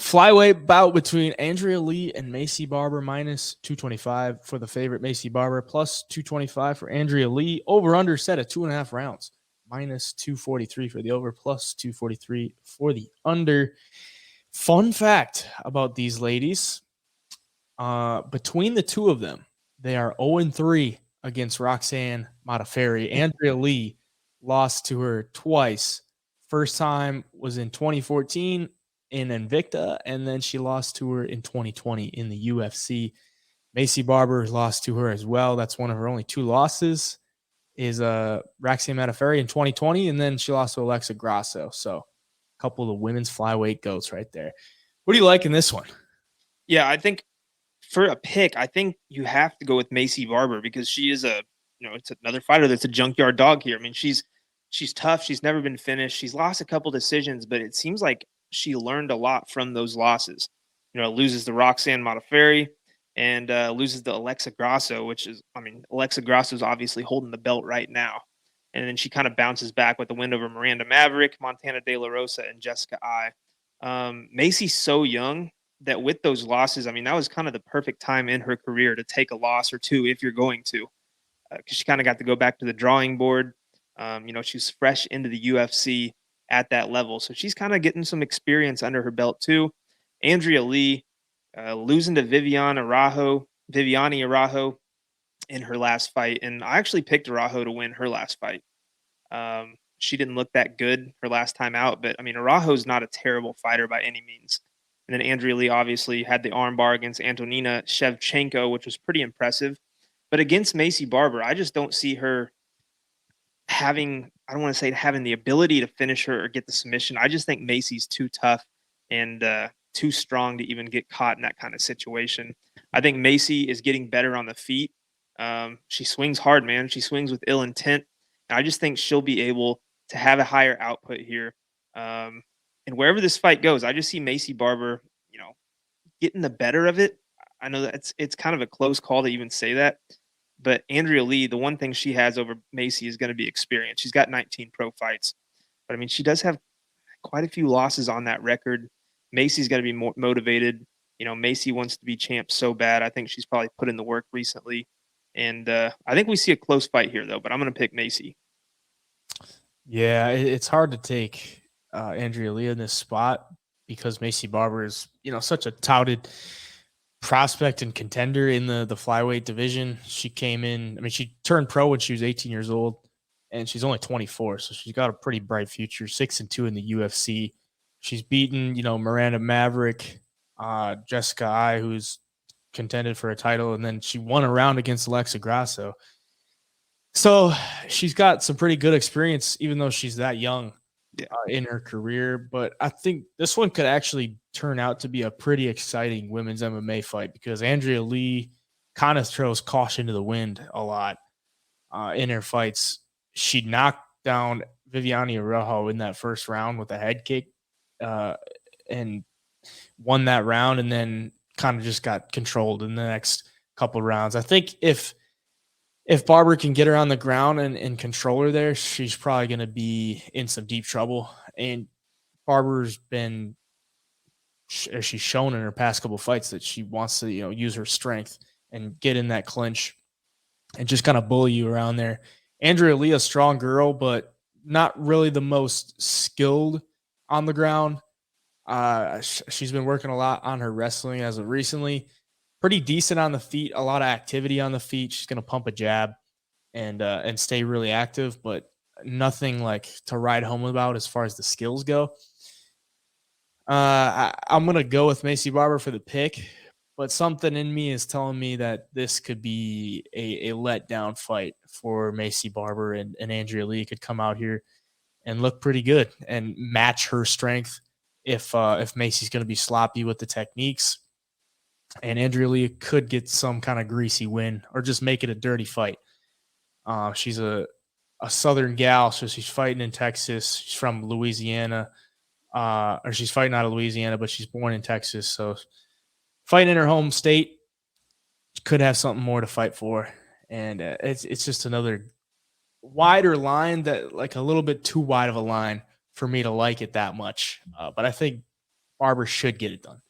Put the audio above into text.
Flyweight bout between Andrea Lee and Maycee Barber, minus 225 for the favorite Maycee Barber, plus 225 for Andrea Lee. Over under set at 2.5 rounds, minus 243 for the over, plus 243 for the under. Fun fact about these ladies, between the two of them, they are 0-3 against Roxanne Modafferi. Andrea Lee lost to her twice. First time was in 2014 in Invicta, and then she lost to her in 2020 in the UFC. Maycee Barber lost to her as well. That's one of her only two losses, is Roxanne Modafferi in 2020, and then she lost to Alexa Grasso. So a couple of the women's flyweight goats right there. What do you like in this one? Yeah, I think for a pick, I think you have to go with Maycee Barber because she is it's another fighter that's a junkyard dog here. I mean, she's tough. She's never been finished. She's lost a couple decisions, but it seems like she learned a lot from those losses. Loses to Roxanne Modafferi and loses to Alexa Grasso, which is, Alexa Grasso is obviously holding the belt right now. And then she kind of bounces back with the win over Miranda Maverick, Montana De La Rosa, and Jessica Ai. Maycee's so young that with those losses, that was kind of the perfect time in her career to take a loss or two if you're going to, because she kind of got to go back to the drawing board. She's fresh into the UFC at that level, so she's kind of getting some experience under her belt too. Andrea Lee losing to Viviane Araujo in her last fight, and I actually picked Araujo to win her last fight. She didn't look that good her last time out, but Araujo's not a terrible fighter by any means. And then Andrea Lee obviously had the armbar against Antonina Shevchenko, which was pretty impressive. But against Maycee Barber, I just don't see her having the ability to finish her or get the submission. I just think Maycee's too tough and too strong to even get caught in that kind of situation. I think Maycee is getting better on the feet. She swings hard, man. She swings with ill intent. And I just think she'll be able to have a higher output here. And wherever this fight goes, I just see Maycee Barber, getting the better of it. I know that it's kind of a close call to even say that, but Andrea Lee, the one thing she has over Maycee is going to be experience. She's got 19 pro fights, but she does have quite a few losses on that record. Maycee's going to be more motivated. Maycee wants to be champ so bad. I think she's probably put in the work recently, and I think we see a close fight here though. But I'm going to pick Maycee. Yeah, it's hard to take Andrea Lee in this spot because Maycee Barber is, such a touted prospect and contender in the flyweight division. She came in, she turned pro when she was 18 years old, and she's only 24, so she's got a pretty bright future. 6-2 in the UFC. She's beaten, Miranda Maverick, Jessica Ai, who's contended for a title, and then she won a round against Alexa Grasso. So she's got some pretty good experience, even though she's that young in her career. But I think this one could actually turn out to be a pretty exciting women's MMA fight because Andrea Lee kind of throws caution to the wind a lot in her fights. She knocked down Viviane Araujo in that first round with a head kick and won that round, and then kind of just got controlled in the next couple of rounds. I think if Barber can get her on the ground and control her there, she's probably going to be in some deep trouble. And Barber's she's shown in her past couple fights that she wants to, use her strength and get in that clinch and just kind of bully you around there. Andrea Lee, a strong girl, but not really the most skilled on the ground. She's been working a lot on her wrestling as of recently. Pretty decent on the feet, a lot of activity on the feet. She's going to pump a jab and stay really active, but nothing like to ride home about as far as the skills go. I'm going to go with Maycee Barber for the pick, but something in me is telling me that this could be a letdown fight for Maycee Barber, and Andrea Lee could come out here and look pretty good and match her strength if Maycee's going to be sloppy with the techniques. And Andrea Lee could get some kind of greasy win or just make it a dirty fight. She's a Southern gal, so she's fighting in Texas. She's from Louisiana, or she's fighting out of Louisiana, but she's born in Texas. So fighting in her home state, could have something more to fight for. And it's just another wider line, that like a little bit too wide of a line for me to like it that much. But I think Barber should get it done.